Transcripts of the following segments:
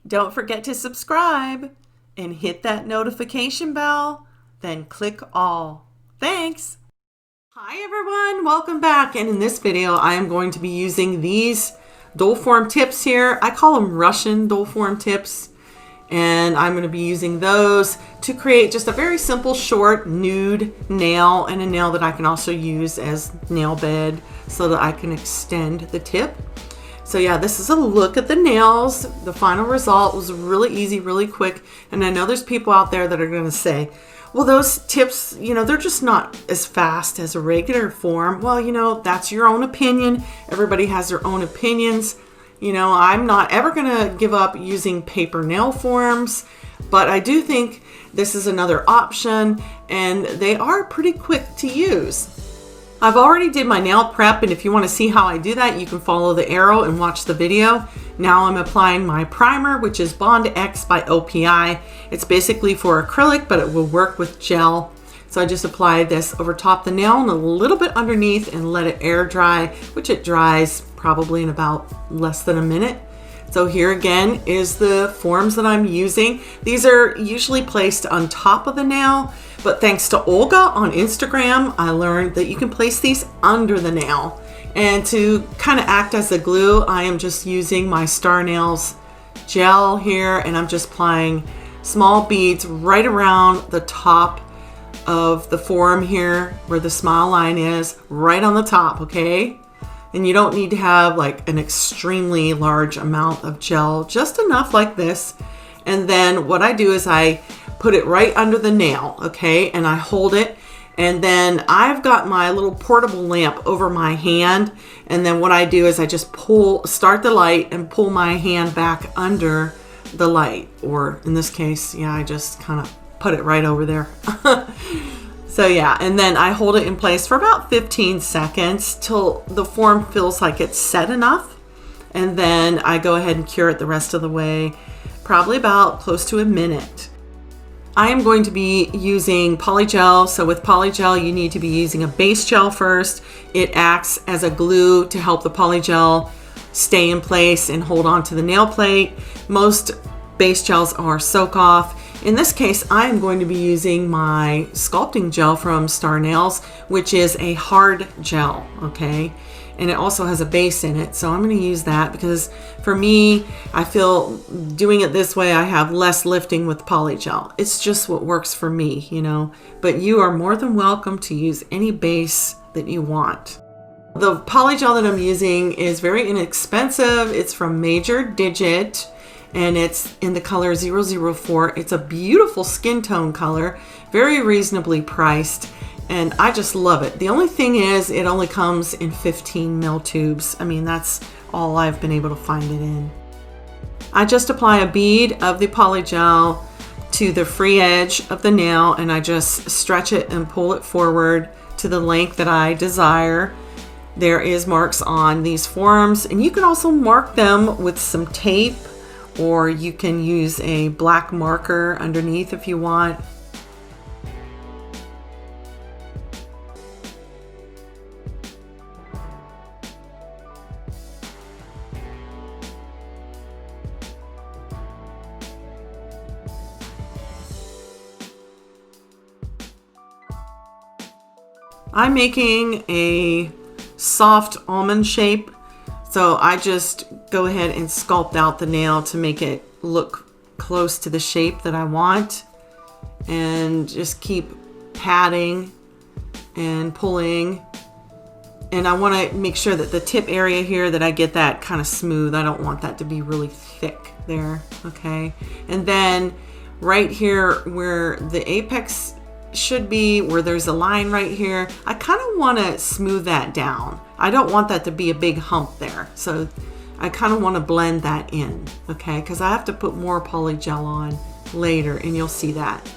Don't forget to subscribe and hit that notification bell, then click all. Thanks. Hi everyone, welcome back. And in this video, I am going to be using these Dollform tips here. I call them Russian Dollform tips. And I'm going to be using those to create just a very simple, short, nude nail, and a nail that I can also use as nail bed so that I can extend the tip. So yeah, this is a look at the nails. The final result was really easy, really quick. And I know there's people out there that are going to say, well, those tips, they're just not as fast as a regular form. Well, that's your own opinion. Everybody has their own opinions. I'm not ever going to give up using paper nail forms, but I do think this is another option, and they are pretty quick to use. I've already did my nail prep, and if you want to see how I do that, you can follow the arrow and watch the video. Now I'm applying my primer, which is Bond X by OPI. It's basically for acrylic, but it will work with gel. So I just applied this over top the nail and a little bit underneath and let it air dry, which it dries probably in about less than a minute. So here again is the forms that I'm using. These are usually placed on top of the nail, but thanks to Olga on Instagram, I learned that you can place these under the nail. And to kind of act as a glue, I am just using my Star Nails gel here, and I'm just applying small beads right around the top of the form here where the smile line is, right on the top, okay? And you don't need to have like an extremely large amount of gel, just enough like this. And then what I do is I put it right under the nail, okay? And I hold it, and then I've got my little portable lamp over my hand. And then what I do is I just start the light and pull my hand back under the light, or in this case, yeah, I just kind of put it right over there. So yeah, and then I hold it in place for about 15 seconds till the form feels like it's set enough. And then I go ahead and cure it the rest of the way, probably about close to a minute. I am going to be using polygel. So with polygel, you need to be using a base gel first. It acts as a glue to help the polygel stay in place and hold on to the nail plate. Most base gels are soak off. In this case, I am going to be using my sculpting gel from Star Nails, which is a hard gel, okay? And it also has a base in it, so I'm going to use that because for me, I feel doing it this way, I have less lifting with polygel. It's just what works for me, But you are more than welcome to use any base that you want. The polygel that I'm using is very inexpensive. It's from Major Digit, and it's in the color 004. It's a beautiful skin tone color, very reasonably priced, and I just love it. The only thing is it only comes in 15 ml tubes. I mean, that's all I've been able to find it in. I just apply a bead of the polygel to the free edge of the nail, and I just stretch it and pull it forward to the length that I desire. There is marks on these forms, and you can also mark them with some tape, or you can use a black marker underneath if you want. I'm making a soft almond shape, so I just go ahead and sculpt out the nail to make it look close to the shape that I want, and just keep patting and pulling. And I want to make sure that the tip area here, that I get that kind of smooth. I don't want that to be really thick there, okay? And then right here where the apex should be, where there's a line right here, I kind of want to smooth that down. I don't want that to be a big hump there. So I kind of want to blend that in, okay? Because I have to put more polygel on later, and you'll see that.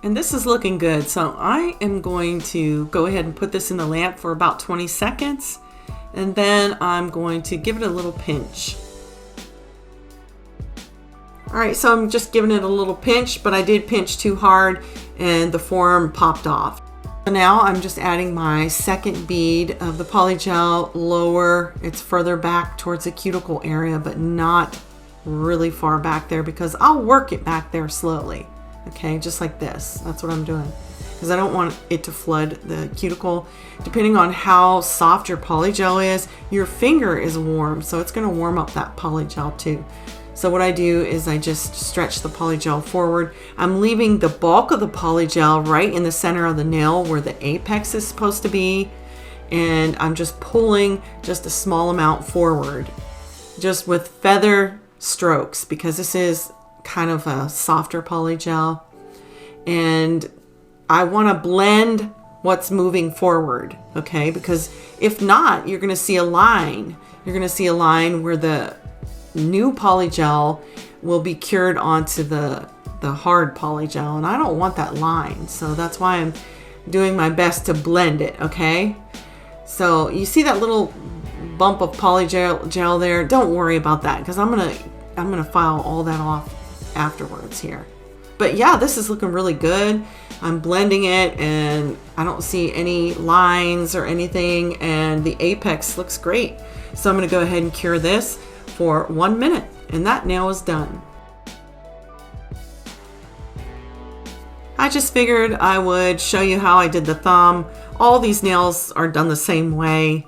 And this is looking good. So I am going to go ahead and put this in the lamp for about 20 seconds. And then I'm going to give it a little pinch. All right, so I'm just giving it a little pinch, but I did pinch too hard and the form popped off. So now I'm just adding my second bead of the polygel lower. It's further back towards the cuticle area, but not really far back there because I'll work it back there slowly. Okay, just like this. That's what I'm doing because I don't want it to flood the cuticle. Depending on how soft your polygel is, your finger is warm, so it's going to warm up that polygel too. So what I do is I just stretch the polygel forward. I'm leaving the bulk of the polygel right in the center of the nail where the apex is supposed to be. And I'm just pulling just a small amount forward, just with feather strokes, because this is kind of a softer polygel. And I want to blend what's moving forward, okay? Because if not, you're going to see a line. You're going to see a line where the new polygel will be cured onto the hard polygel, and I don't want that line, so that's why I'm doing my best to blend it. Okay, so you see that little bump of polygel there? Don't worry about that because I'm gonna file all that off afterwards here. But yeah, this is looking really good. I'm blending it and I don't see any lines or anything, and the apex looks great. So I'm gonna go ahead and cure this for 1 minute, and that nail is done. I just figured I would show you how I did the thumb. All these nails are done the same way,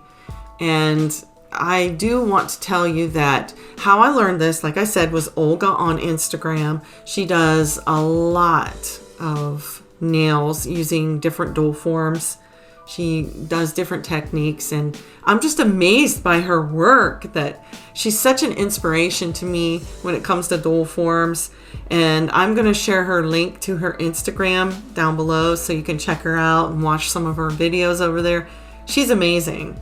and I do want to tell you that how I learned this, like I said, was Olga on Instagram. She does a lot of nails using different dual forms. She does different techniques, and I'm just amazed by her work. That she's such an inspiration to me when it comes to dual forms. And I'm going to share her link to her Instagram down below so you can check her out and watch some of her videos over there. She's amazing.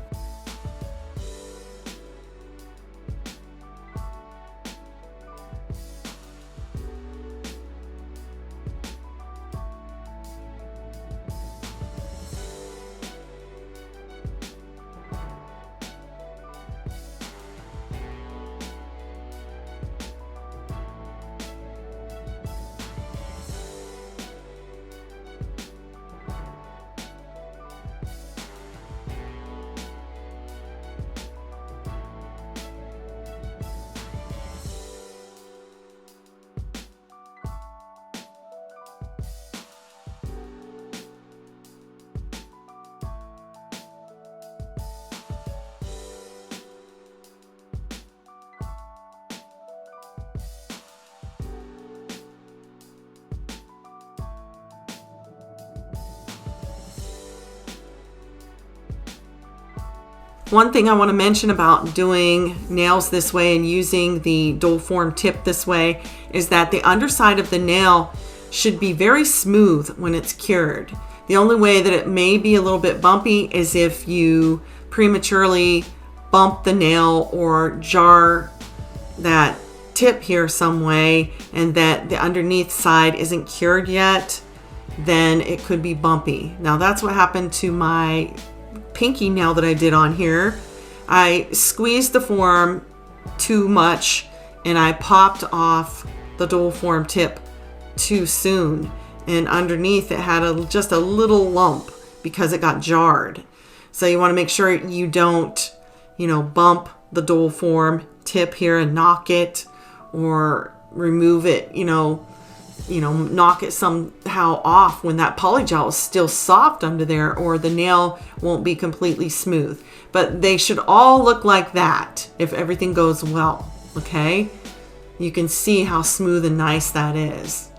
One thing I want to mention about doing nails this way and using the dual form tip this way is that the underside of the nail should be very smooth when it's cured. The only way that it may be a little bit bumpy is if you prematurely bump the nail or jar that tip here some way and that the underneath side isn't cured yet, then it could be bumpy. Now that's what happened to my pinky nail that I did on here. I squeezed the form too much and I popped off the dual form tip too soon, and underneath it had just a little lump because it got jarred. So you want to make sure you don't, bump the dual form tip here and knock it or remove it, knock it somehow off when that polygel is still soft under there, or the nail won't be completely smooth. But they should all look like that if everything goes well, okay? You can see how smooth and nice that is.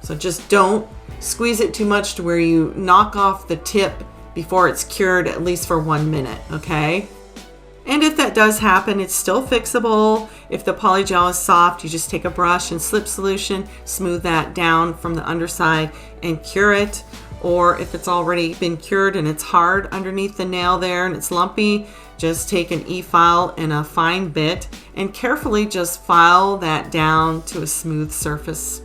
So just don't squeeze it too much to where you knock off the tip before it's cured, at least for 1 minute, okay? And if that does happen, it's still fixable. If the polygel is soft, you just take a brush and slip solution, smooth that down from the underside and cure it. Or if it's already been cured and it's hard underneath the nail there and it's lumpy, just take an e-file and a fine bit and carefully just file that down to a smooth surface.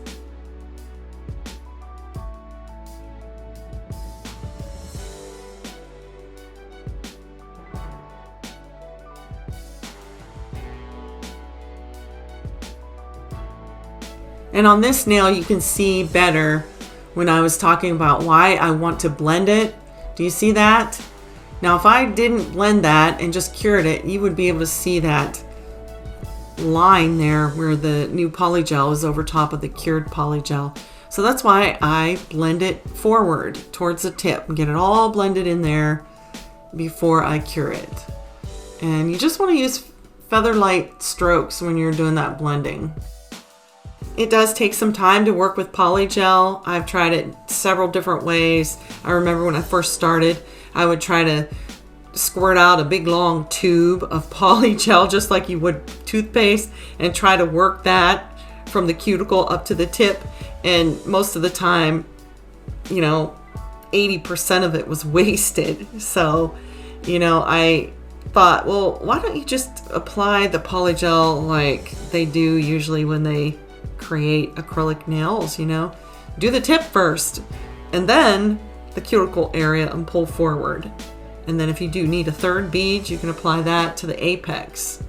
And on this nail, you can see better when I was talking about why I want to blend it. Do you see that? Now, if I didn't blend that and just cured it, you would be able to see that line there where the new polygel is over top of the cured polygel. So that's why I blend it forward towards the tip and get it all blended in there before I cure it. And you just want to use feather light strokes when you're doing that blending. It does take some time to work with polygel. I've tried it several different ways. I remember when I first started, I would try to squirt out a big long tube of polygel just like you would toothpaste and try to work that from the cuticle up to the tip. And most of the time, 80% of it was wasted. So, I thought, well, why don't you just apply the polygel like they do usually when they create acrylic nails, Do the tip first and then the cuticle area and pull forward. And then if you do need a third bead, you can apply that to the apex.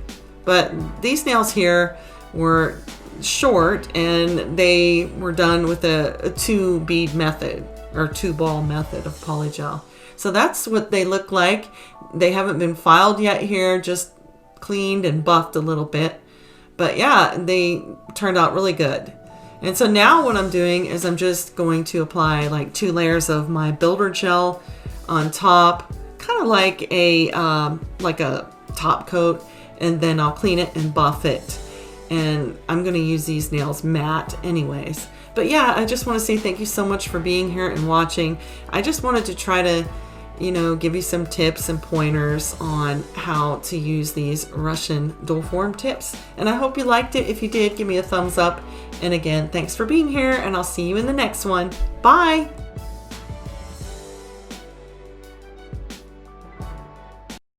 But these nails here were short and they were done with a 2-bead method or 2-ball method of polygel. So that's what they look like. They haven't been filed yet here, just cleaned and buffed a little bit. But yeah, they turned out really good. And so now what I'm doing is I'm just going to apply like 2 layers of my builder gel on top, kind of like a top coat, and then I'll clean it and buff it. And I'm going to use these nails matte anyways. But yeah, I just want to say thank you so much for being here and watching. I just wanted to try to give you some tips and pointers on how to use these Russian dual form tips. And I hope you liked it. If you did, give me a thumbs up. And again, thanks for being here, and I'll see you in the next one. Bye.